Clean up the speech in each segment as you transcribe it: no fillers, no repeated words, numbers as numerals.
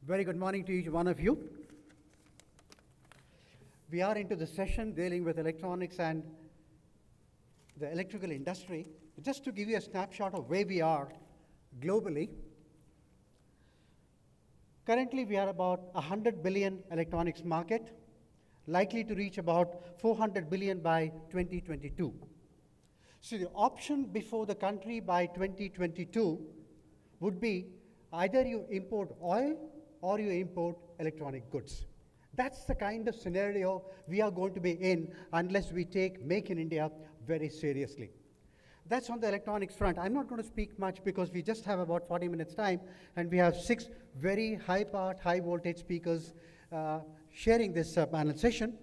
Very good morning to each one of you. We are into the session dealing with electronics and the electrical industry. Just to give you a snapshot of where we are globally, currently we are about 100 billion electronics market, likely to reach about 400 billion by 2022. So the option before the country by 2022 would be either you import oil or you import electronic goods. That's the kind of scenario we are going to be in unless we take Make in India very seriously. That's on the electronics front. I'm not going to speak much because we just have about 40 minutes time and we have 6 very high-powered, high-voltage speakers sharing this panel session.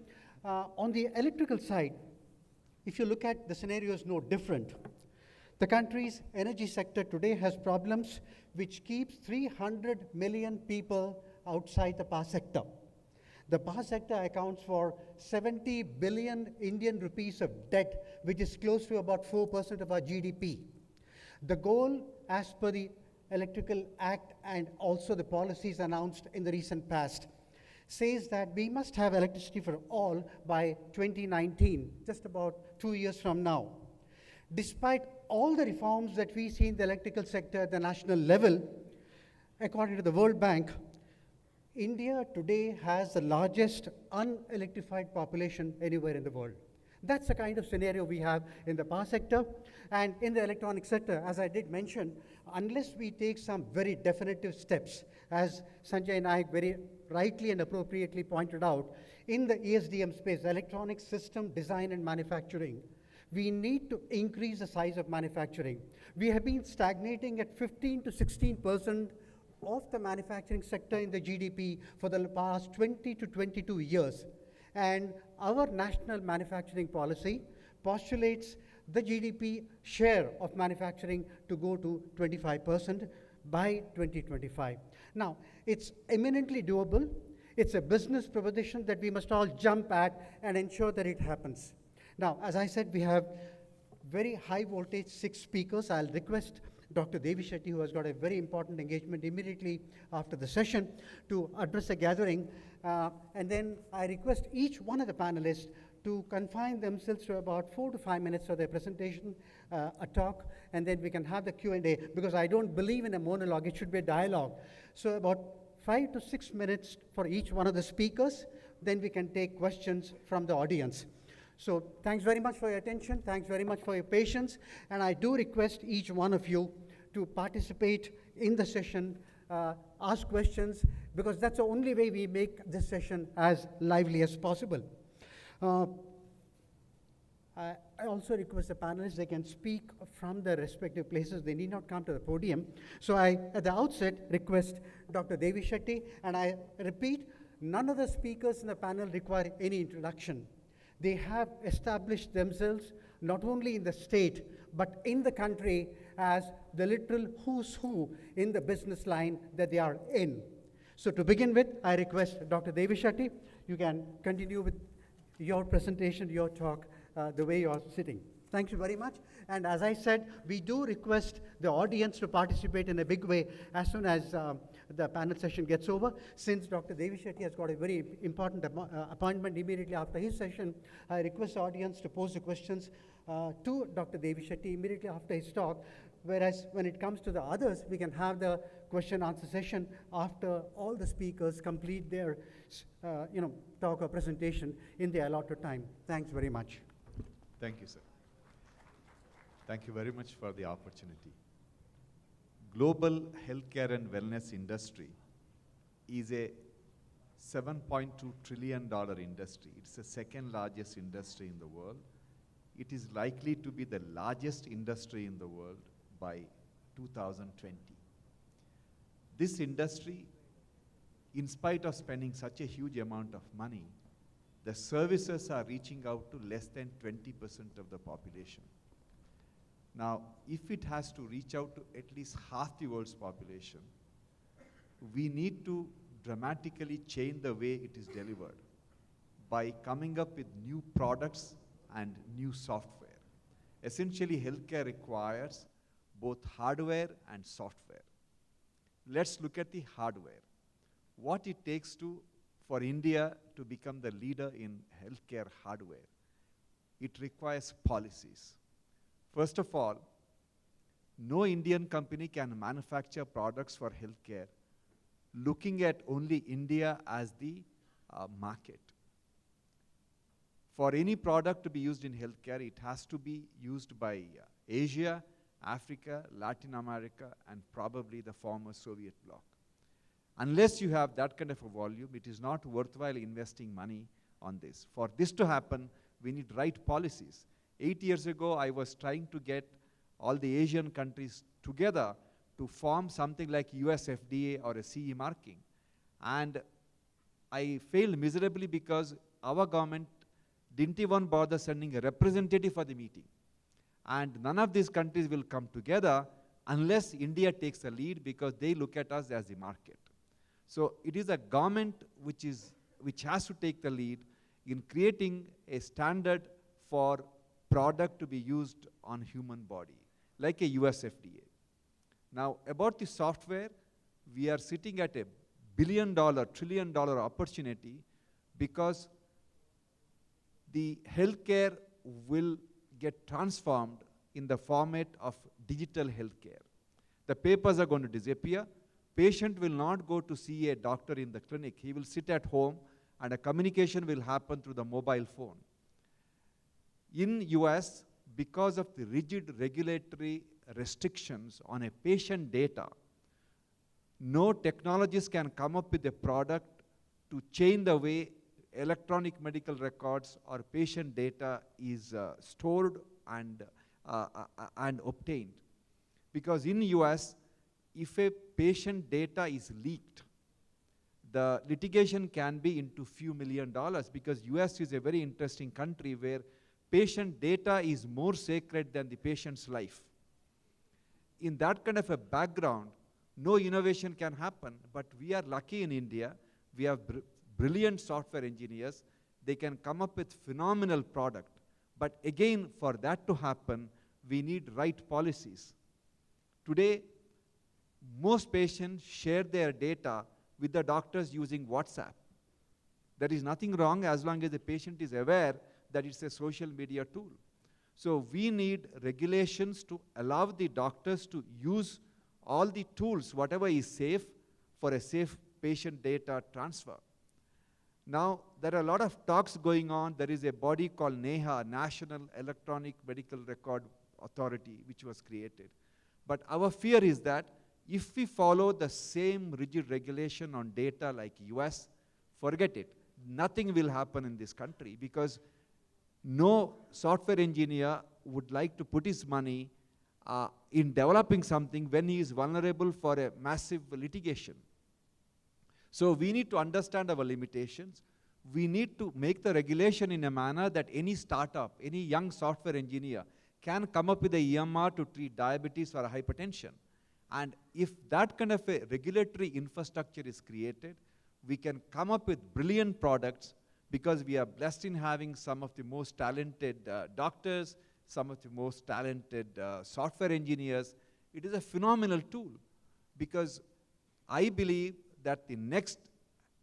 On the electrical side, if you look at the scenario is no different. The country's energy sector today has problems which keeps 300 million people outside the power sector. The power sector accounts for 70 billion Indian rupees of debt, which is close to about 4% of our GDP. The goal, as per the Electrical Act and also the policies announced in the recent past, says that we must have electricity for all by 2019, just about 2 years from now. Despite all the reforms that we see in the electrical sector at the national level, according to the World Bank, India today has the largest unelectrified population anywhere in the world. That's the kind of scenario we have in the power sector and in the electronic sector. As I did mention, unless we take some very definitive steps, as Sanjay Naik very rightly and appropriately pointed out, in the ESDM space, electronic system design and manufacturing, we need to increase the size of manufacturing. We have been stagnating at 15 to 16% of the manufacturing sector in the GDP for the past 20 to 22 years. And our national manufacturing policy postulates the GDP share of manufacturing to go to 25% by 2025. Now, it's eminently doable. It's a business proposition that we must all jump at and ensure that it happens. Now, as I said, we have very high voltage 6 speakers. I'll request Dr. Devi Shetty, who has got a very important engagement immediately after the session, to address the gathering. And then I request each one of the panelists to confine themselves to about 4 to 5 minutes of their presentation, a talk, and then we can have the Q&A, because I don't believe in a monologue, it should be a dialogue. So about 5 to 6 minutes for each one of the speakers, then we can take questions from the audience. So thanks very much for your attention, thanks very much for your patience, and I do request each one of you to participate in the session, ask questions, because that's the only way we make this session as lively as possible. I also request the panelists, they can speak from their respective places. They need not come to the podium. So I, at the outset, request Dr. Devi Shetty, and I repeat, none of the speakers in the panel require any introduction. They have established themselves not only in the state, but in the country as the literal who's who in the business line that they are in. So to begin with, I request Dr. Devi Shetty, you can continue with your presentation, your talk, the way you are sitting. Thank you very much. And as I said, we do request the audience to participate in a big way as soon as the panel session gets over. Since Dr. Devi Shetty has got a very important appointment immediately after his session, I request the audience to pose the questions to Dr. Devi Shetty immediately after his talk. Whereas when it comes to the others, we can have the question-answer session after all the speakers complete their talk or presentation in the allotted time. Thanks very much. Thank you, sir. Thank you very much for the opportunity. Global healthcare and wellness industry is a $7.2 trillion industry. It's the second largest industry in the world. It is likely to be the largest industry in the world by 2020. This industry, in spite of spending such a huge amount of money, the services are reaching out to less than 20% of the population. Now, if it has to reach out to at least half the world's population, we need to dramatically change the way it is delivered by coming up with new products and new software. Essentially, healthcare requires both hardware and software. Let's look at the hardware. what it takes for India to become the leader in healthcare hardware. It requires policies. First of all, no Indian company can manufacture products for healthcare looking at only India as the market. For any product to be used in healthcare, it has to be used by Asia, Africa, Latin America, and probably the former Soviet bloc. Unless you have that kind of a volume, it is not worthwhile investing money on this. For this to happen, we need right policies. 8 years ago, I was trying to get all the Asian countries together to form something like US FDA or a CE marking. And I failed miserably because our government didn't even bother sending a representative for the meeting. And none of these countries will come together unless India takes a lead, because they look at us as the market. So it is a government which has to take the lead in creating a standard for product to be used on human body, like a US FDA. Now, about the software, we are sitting at a billion-dollar, trillion-dollar opportunity, because the healthcare will get transformed in the format of digital healthcare. The papers are going to disappear. Patient will not go to see a doctor in the clinic. He will sit at home, and a communication will happen through the mobile phone. In US, because of the rigid regulatory restrictions on a patient data, no technologists can come up with a product to change the way electronic medical records or patient data is stored and obtained. Because in US, if a patient data is leaked, the litigation can be into few $1 million, because US is a very interesting country where patient data is more sacred than the patient's life. In that kind of a background, no innovation can happen, but we are lucky in India. We have brilliant software engineers. They can come up with phenomenal product. But again, for that to happen, we need right policies. Today, most patients share their data with the doctors using WhatsApp. There is nothing wrong as long as the patient is aware that it's a social media tool. So we need regulations to allow the doctors to use all the tools, whatever is safe, for a safe patient data transfer. Now, there are a lot of talks going on. There is a body called NEHA, National Electronic Medical Record Authority, which was created. But our fear is that if we follow the same rigid regulation on data like US, forget it. Nothing will happen in this country, because no software engineer would like to put his money in developing something when he is vulnerable for a massive litigation. So we need to understand our limitations. We need to make the regulation in a manner that any startup, any young software engineer can come up with a EMR to treat diabetes or hypertension. And if that kind of a regulatory infrastructure is created, we can come up with brilliant products, because we are blessed in having some of the most talented doctors, some of the most talented software engineers. It is a phenomenal tool, because I believe that the next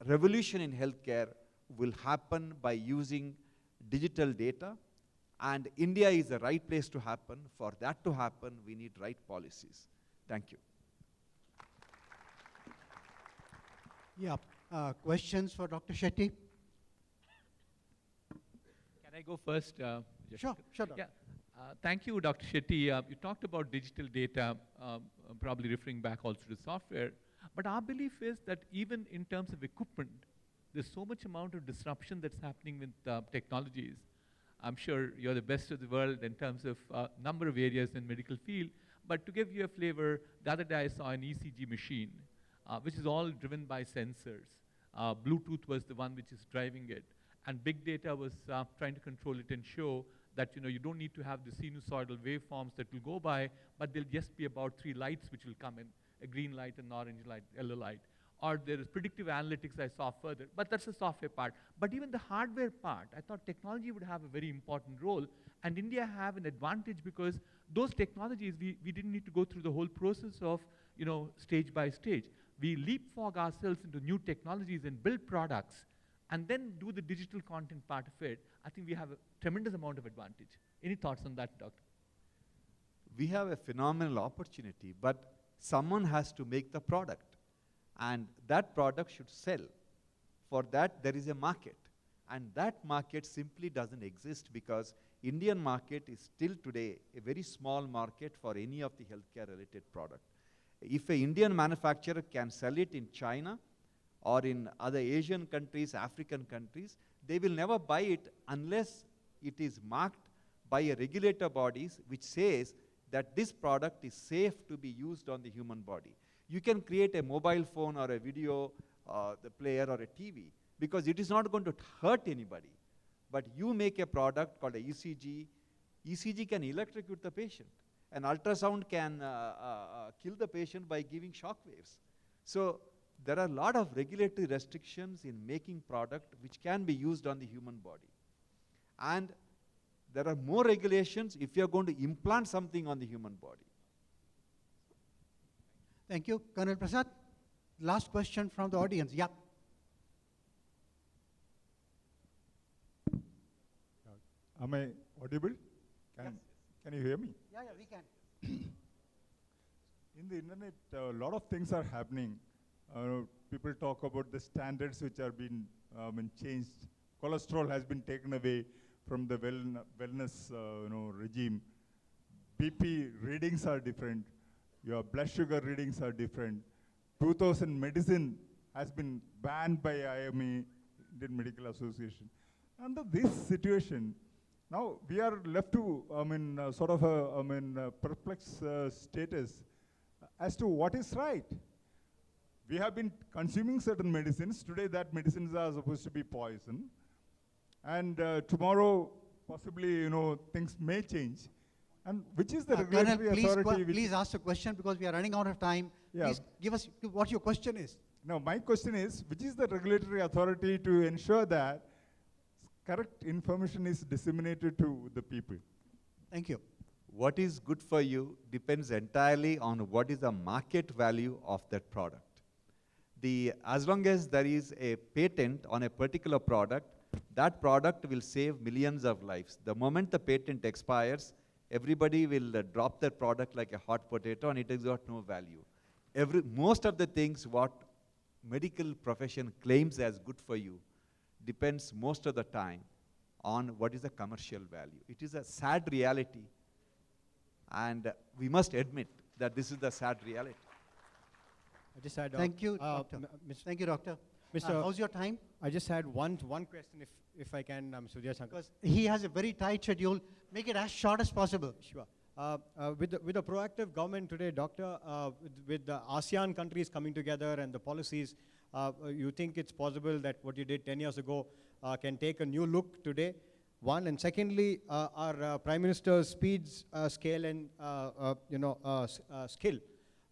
revolution in healthcare will happen by using digital data, and India is the right place to happen. For that to happen, we need right policies. Thank you. Yeah, questions for Dr. Shetty? Can I go first? Sure, Dr. Yeah. Thank you, Dr. Shetty. You talked about digital data, probably referring back also to software. But our belief is that even in terms of equipment, there's so much amount of disruption that's happening with technologies. I'm sure you're the best of the world in terms of number of areas in medical field. But to give you a flavor, the other day I saw an ECG machine, which is all driven by sensors. Bluetooth was the one which is driving it. And big data was trying to control it and show that you don't need to have the sinusoidal waveforms that will go by, but there'll just be about 3 lights which will come in, a green light, an orange light, yellow light. Or there is predictive analytics I saw further, but that's the software part. But even the hardware part, I thought technology would have a very important role, and India have an advantage because those technologies, we didn't need to go through the whole process of, stage by stage. we leapfrog ourselves into new technologies and build products and then do the digital content part of it, I think we have a tremendous amount of advantage. Any thoughts on that, Doctor? We have a phenomenal opportunity, but someone has to make the product. And that product should sell. For that, there is a market. And that market simply doesn't exist because Indian market is still today a very small market for any of the healthcare related product. If an Indian manufacturer can sell it in China or in other Asian countries, African countries, they will never buy it unless it is marked by a regulator bodies which says that this product is safe to be used on the human body. You can create a mobile phone or a video the player or a TV because it is not going to hurt anybody. But you make a product called a ECG. ECG can electrocute the patient. An ultrasound can kill the patient by giving shock waves. So there are a lot of regulatory restrictions in making product which can be used on the human body. And there are more regulations if you are going to implant something on the human body. Thank you. Colonel Prasad, last question from the audience. Yeah. Am I audible? Yes. Can you hear me? Yeah, we can. In the internet, a lot of things are happening. People talk about the standards which are being changed. Cholesterol has been taken away from the wellness regime. BP readings are different. Your blood sugar readings are different. 2000 medicine has been banned by IME, Indian Medical Association. Under this situation, now we are left to, sort of a perplexed status as to what is right. We have been consuming certain medicines. Today that medicines are supposed to be poison. And tomorrow, possibly, things may change. And which is the regulatory Colonel, authority? please ask the question because we are running out of time. Yeah. Please give us what your question is. Now, my question is, which is the regulatory authority to ensure that correct information is disseminated to the people? Thank you. What is good for you depends entirely on what is the market value of that product. As long as there is a patent on a particular product, that product will save millions of lives. The moment the patent expires, everybody will drop their product like a hot potato and it has got no value. Most of the things what medical profession claims as good for you depends most of the time on what is the commercial value. It is a sad reality, and we must admit that this is the sad reality. I just had Thank you, Doctor. Thank you, Doctor. Mr. How's your time? I just had one question, if I can, Sudhir Shankar. Because he has a very tight schedule. Make it as short as possible. Sure. With the proactive government today, Doctor, with the ASEAN countries coming together and the policies, you think it's possible that what you did 10 years ago can take a new look today? One, and secondly, our Prime Minister's speeds, scale, and skill.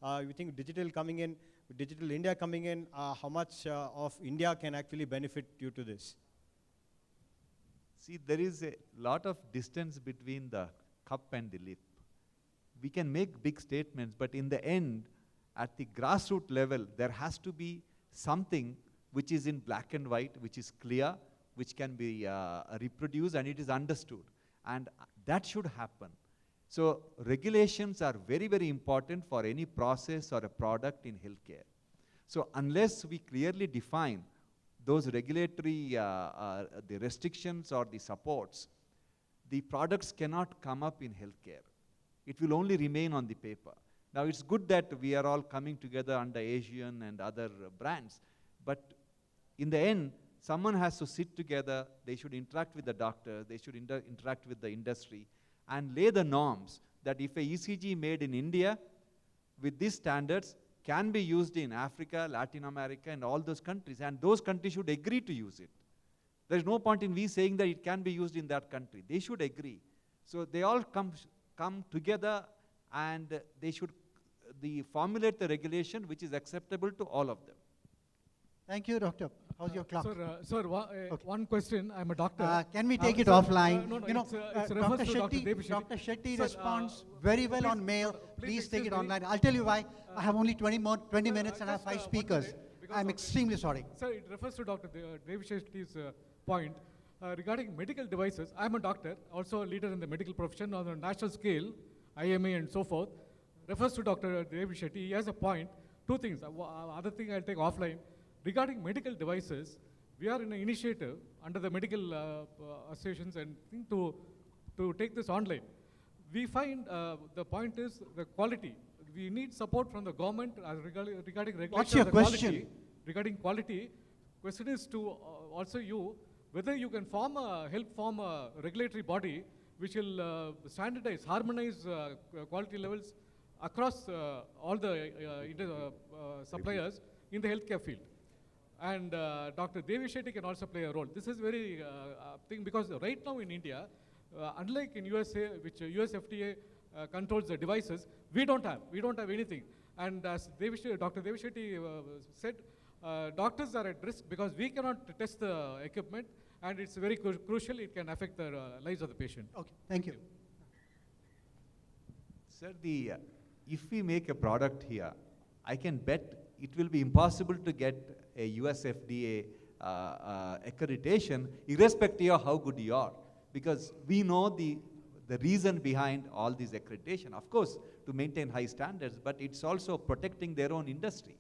You think digital coming in, Digital India coming in, how much of India can actually benefit due to this? See, there is a lot of distance between the cup and the lip. We can make big statements, but in the end, at the grassroots level, there has to be something which is in black and white, which is clear, which can be reproduced, and it is understood. And that should happen. So regulations are very, very important for any process or a product in healthcare. So unless we clearly define those regulatory the restrictions or the supports, the products cannot come up in healthcare. It will only remain on the paper. Now it's good that we are all coming together under Asian and other brands, but in the end, someone has to sit together, they should interact with the doctor, they should interact with the industry, and lay the norms that if a ECG made in India with these standards can be used in Africa, Latin America, and all those countries, and those countries should agree to use it. There's no point in we saying that it can be used in that country. They should agree. So they all come together and they should formulate the regulation which is acceptable to all of them. Thank you, Doctor. How's your clock? Sir, Okay. one question. I'm a doctor. Can we take it sir, offline? no, no, You know, it's Dr. refers to Dr. Shetty, Dev Shetty. Dr. Shetty Sir, responds very well please- on mail. please Please take excuse it me. online. I'll tell you why. I have only 20 Sir, minutes and I have just, 5 1 speakers. minute, because I'm of extremely sorry. Sir, it refers to Dr. Dev Shetty's point regarding medical devices. I'm a doctor, also a leader in the medical profession on a national scale, IMA and so forth. Refers to Dr. Dev Shetty. He has a point. Two things. Other thing I'll take offline. Regarding medical devices, we are in an initiative under the medical associations and think to take this online. We find the point is the quality. We need support from the government regarding regulation What's your of the question? quality. Regarding quality, question is to also you whether you can help form a regulatory body which will standardize, harmonize quality levels across all the suppliers in the healthcare field. And Dr. Devi Shetty can also play a role. This is very thing because right now in India, unlike in USA, which US FDA controls the devices, we don't have anything. And as Dr. Devi Shetty said, doctors are at risk because we cannot test the equipment, and it's very crucial. It can affect the lives of the patient. Okay, thank you. Sir, if we make a product here, I can bet it will be impossible to get a US FDA accreditation, irrespective of how good you are, because we know the reason behind all these accreditation. Of course, to maintain high standards, but it's also protecting their own industry,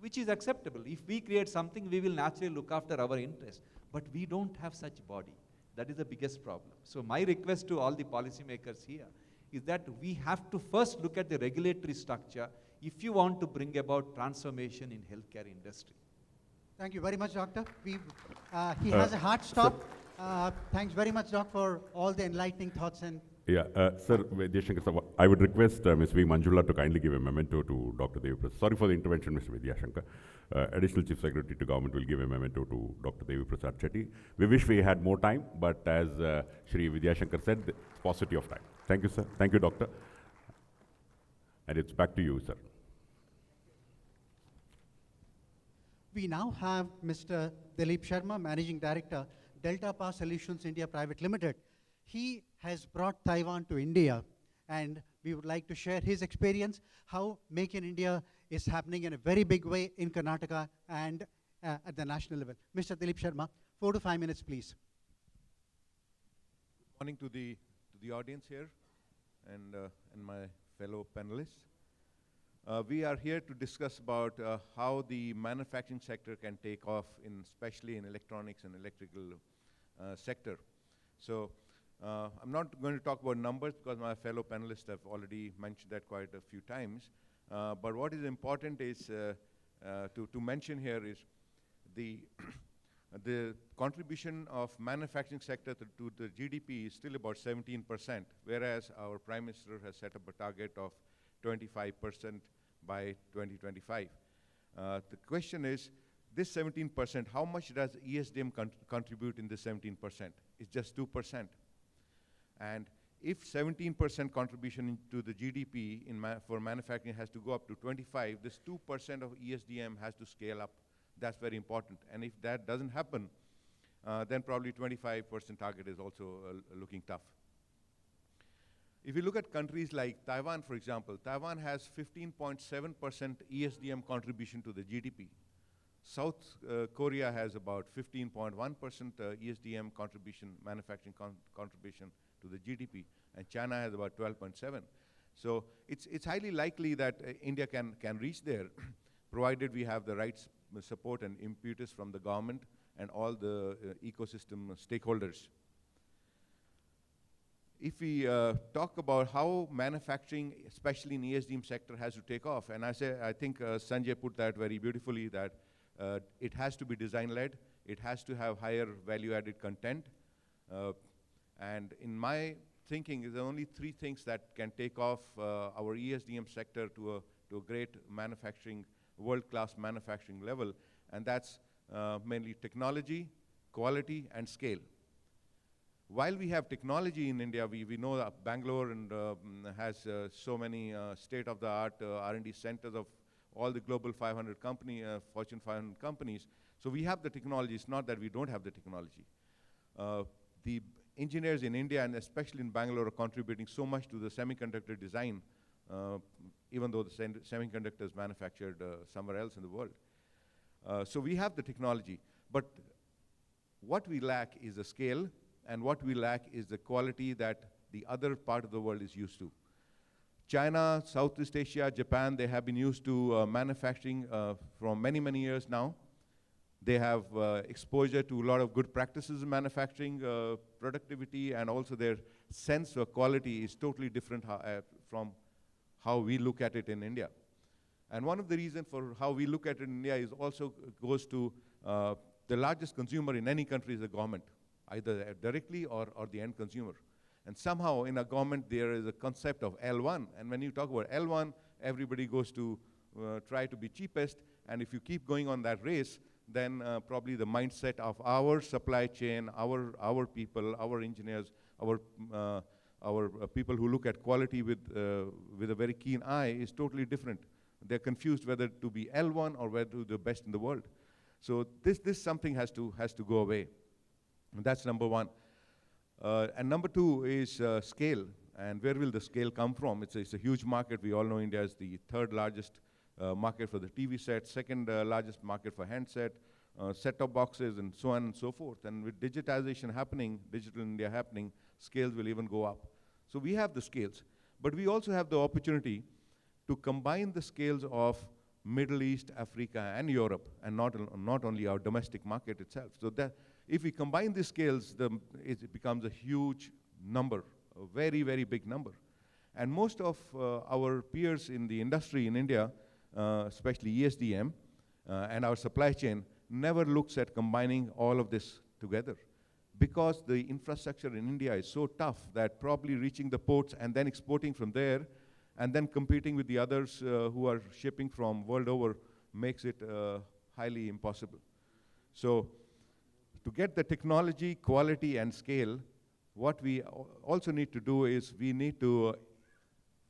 which is acceptable. If we create something, we will naturally look after our interests, but we don't have such body. That is the biggest problem. So my request to all the policymakers here is that we have to first look at the regulatory structure if you want to bring about transformation in healthcare industry. Thank you very much, Doctor. He has a hard stop. Thanks very much, Doc, for all the enlightening thoughts and Sir, Vidyashankar, sir, I would request Ms. V. Manjula to kindly give a memento to Dr. Devi Prasad. Sorry for the intervention, Mr. Vidyashankar. Additional Chief Secretary to Government will give a memento to Dr. Devi Prasad Chetty. We wish we had more time, but as Shri Vidyashankar said, it's paucity of time. Thank you, sir. Thank you, Doctor. And it's back to you, sir. we now have Mr. Dilip Sharma, Managing Director, Delta Power Solutions India Private Limited. He has brought Taiwan to India, and we would like to share his experience, how Make in India is happening in a very big way in Karnataka and at the national level. Mr. Dilip Sharma, 4 to 5 minutes, please. Good morning to the audience here and my fellow panelists. We are here to discuss about how the manufacturing sector can take off, especially in electronics and electrical sector. So I'm not going to talk about numbers because my fellow panelists have already mentioned that quite a few times. But what is important is to mention here is the the contribution of manufacturing sector to the GDP is still about 17%, whereas our Prime Minister has set up a target of 25% by 2025. The question is, this 17%, how much does ESDM contribute in this 17%? It's just 2%. And if 17% contribution to the GDP for manufacturing has to go up to 25, this 2% of ESDM has to scale up. That's very important. And if that doesn't happen, then probably 25% target is also looking tough. If you look at countries like Taiwan, for example, Taiwan has 15.7% ESDM contribution to the GDP. South Korea has about 15.1% ESDM contribution, manufacturing contribution to the GDP, and China has about 12.7. So it's highly likely that India can reach there, provided we have the right support and impetus from the government and all the ecosystem stakeholders. If we talk about how manufacturing, especially in ESDM sector, has to take off, and I think Sanjay put that very beautifully, that it has to be design-led, it has to have higher value-added content, and in my thinking, there are only 3 things that can take off our ESDM sector to a great manufacturing, world-class manufacturing level, and that's mainly technology, quality, and scale. While we have technology in India, we know that Bangalore has so many state-of-the-art R&D centers of all the global 500 company, Fortune 500 companies. So we have the technology. It's not that we don't have the technology. The engineers in India, and especially in Bangalore, are contributing so much to the semiconductor design, even though the semiconductor is manufactured somewhere else in the world. So we have the technology, but what we lack is the scale, and what we lack is the quality that the other part of the world is used to. China, Southeast Asia, Japan, they have been used to manufacturing from many, many years now. They have exposure to a lot of good practices in manufacturing, productivity, and also their sense of quality is totally different from how we look at it in India. And one of the reasons for how we look at it in India is also goes to the largest consumer in any country is the government, either directly or the end consumer. And somehow in a government there is a concept of L1, and when you talk about L1, everybody goes to try to be cheapest, and if you keep going on that race, then probably the mindset of our supply chain, our people, our engineers, our people who look at quality with a very keen eye is totally different. They're confused whether to be L1 or whether to be the best in the world. So this something has to go away. And that's number one. And number two is scale. And where will the scale come from? It's a huge market. We all know India is the third largest market for the TV set, second largest market for handset, set-top boxes, and so on and so forth. And with digitization happening, digital India happening, scales will even go up. So we have the scales. But we also have the opportunity to combine the scales of Middle East, Africa, and Europe, and not only our domestic market itself. So that if we combine these scales, it becomes a huge number, a very, very big number. And most of our peers in the industry in India, especially ESDM, and our supply chain, never looks at combining all of this together. Because the infrastructure in India is so tough that probably reaching the ports and then exporting from there, and then competing with the others who are shipping from world over makes it highly impossible. So to get the technology, quality, and scale, what we also need to do is we need to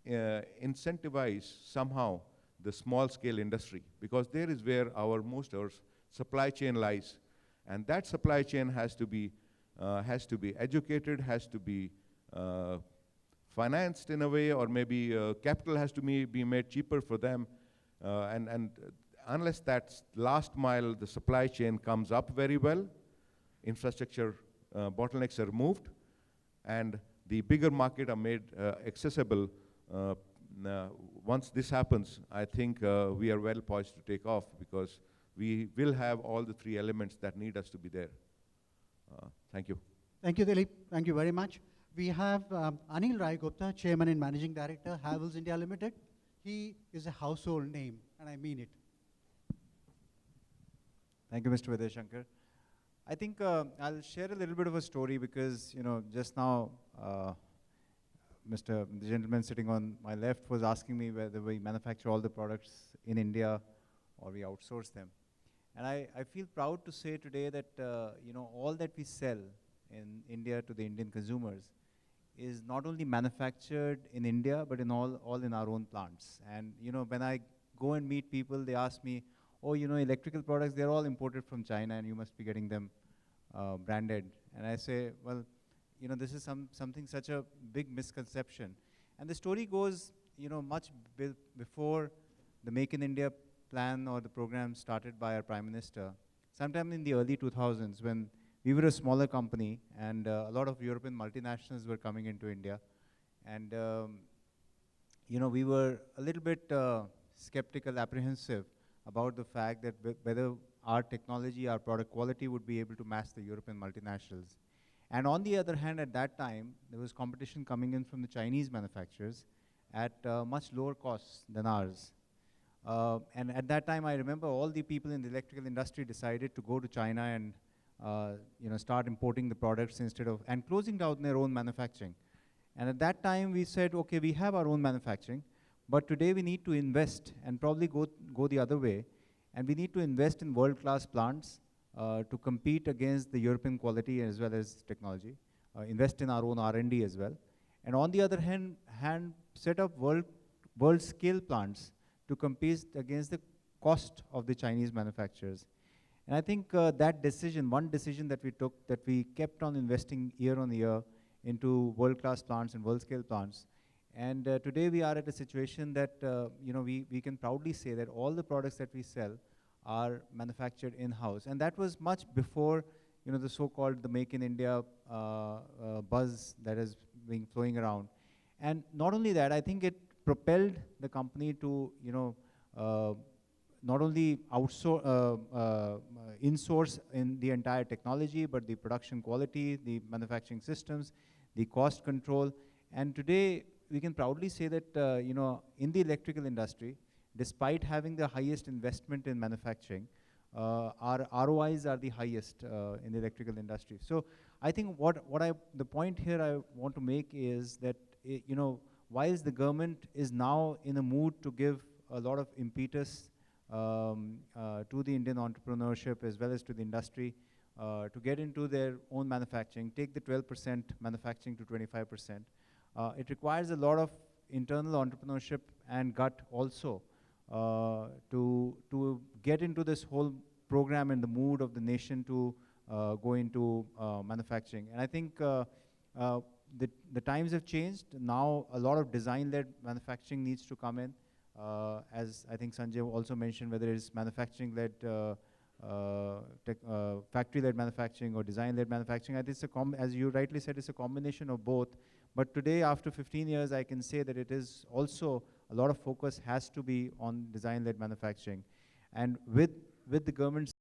incentivize somehow the small-scale industry, because there is where most of our supply chain lies. And that supply chain has to be educated, has to be financed in a way, or maybe capital has to be made cheaper for them. And unless that last mile, the supply chain comes up very well, infrastructure bottlenecks are removed, and the bigger market are made accessible. Once this happens, I think we are well poised to take off, because we will have all the three elements that need us to be there. Thank you. Thank you, Dilip. Thank you very much. We have Anil Rai Gupta, Chairman and Managing Director, Havells India Limited. He is a household name, and I mean it. Thank you, Mr. Vidyasankar. I think I'll share a little bit of a story, because just now the gentleman sitting on my left was asking me whether we manufacture all the products in India or we outsource them. And I feel proud to say today that all that we sell in India to the Indian consumers is not only manufactured in India, but in all in our own plants. And when I go and meet people, they ask me, oh, electrical products, they're all imported from China, and you must be getting them branded. And I say, well, this is something such a big misconception. And the story goes, much before the Make in India plan or the program started by our Prime Minister. Sometime in the early 2000s, when we were a smaller company, and a lot of European multinationals were coming into India. And, we were a little bit skeptical, apprehensive about the fact that whether our technology, our product quality would be able to match the European multinationals. And on the other hand, at that time, there was competition coming in from the Chinese manufacturers at much lower costs than ours. And at that time, I remember all the people in the electrical industry decided to go to China and start importing the products and closing down their own manufacturing. And at that time, we said, okay, we have our own manufacturing, but today we need to invest and probably go the other way. And we need to invest in world-class plants to compete against the European quality as well as technology, invest in our own R&D as well. And on the other hand set up world-scale plants to compete against the cost of the Chinese manufacturers. And I think that decision, one decision that we took, that we kept on investing year on year into world-class plants and world-scale plants. And today we are at a situation that we can proudly say that all the products that we sell are manufactured in-house. And that was much before the so-called the Make in India buzz that is being flowing around. And not only that, I think it propelled the company to not only in-source in the entire technology, but the production quality, the manufacturing systems, the cost control. And today, we can proudly say that, in the electrical industry, despite having the highest investment in manufacturing, our ROIs are the highest in the electrical industry. So I think the point here I want to make is that, whilst the government is now in a mood to give a lot of impetus to the Indian entrepreneurship as well as to the industry to get into their own manufacturing, take the 12% manufacturing to 25%. It requires a lot of internal entrepreneurship and gut also to get into this whole program and the mood of the nation to go into manufacturing. And I think the times have changed. Now a lot of design-led manufacturing needs to come in. As I think Sanjay also mentioned, whether it's manufacturing-led, factory-led manufacturing or design-led manufacturing, I think as you rightly said, it's a combination of both. But today, after 15 years, I can say that it is also a lot of focus has to be on design-led manufacturing. And with the government's